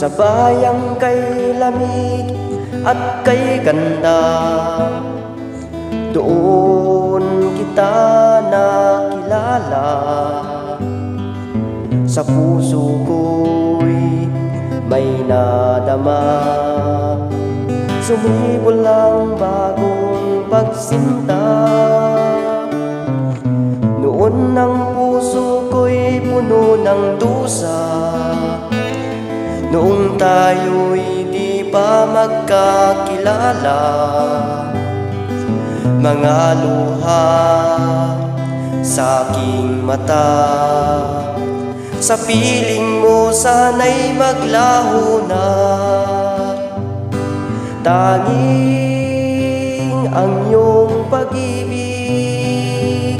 Sa bayang kay lamig at kay ganda, doon kita nakilala. Sa puso ko'y may nadama, sumibol ang bagong pagsinta. Noon ang puso ko'y puno ng dusa, noong tayo'y di pa magkakilala. Mga luha sa aking mata, sa piling mo sana'y maglaho na. Tanging ang iyong pag-ibig,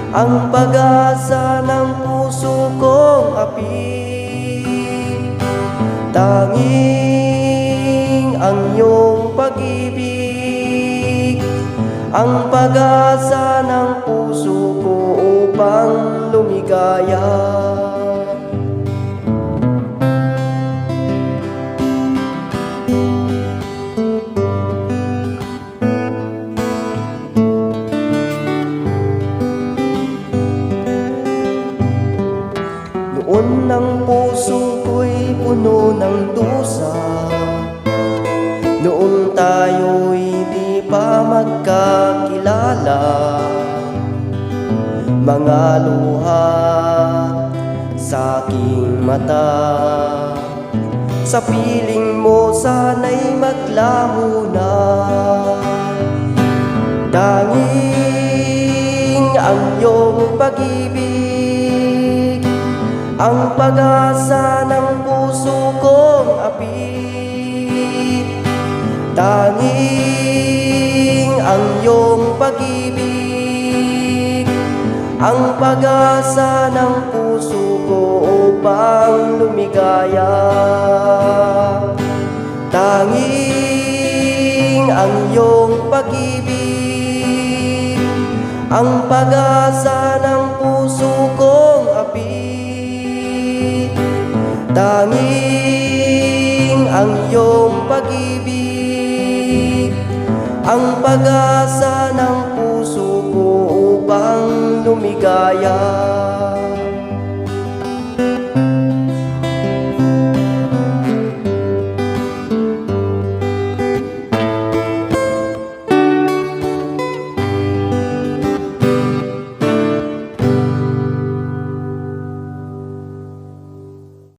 ang pag-asa ng puso kong api. Tanging ang iyong pag-ibig, ang pag-asa ng puso ko upang lumigaya. Noon ang puso ko'y puno ng dusa, noong tayo'y di pa magkakilala. Mga luha sa aking mata, sa piling mo sana'y maglaho na. Tanging ang iyong pag-ibig, ang pag-asa ng puso kong api. Tanging ang iyong pag-ibig, ang pag-asa ng puso ko upang lumigaya. Tanging ang iyong pag-ibig, ang pag-asa ng puso kong api. Tanging ang iyong pag-ibig, ang pag-asa ng puso ko upang lumigaya.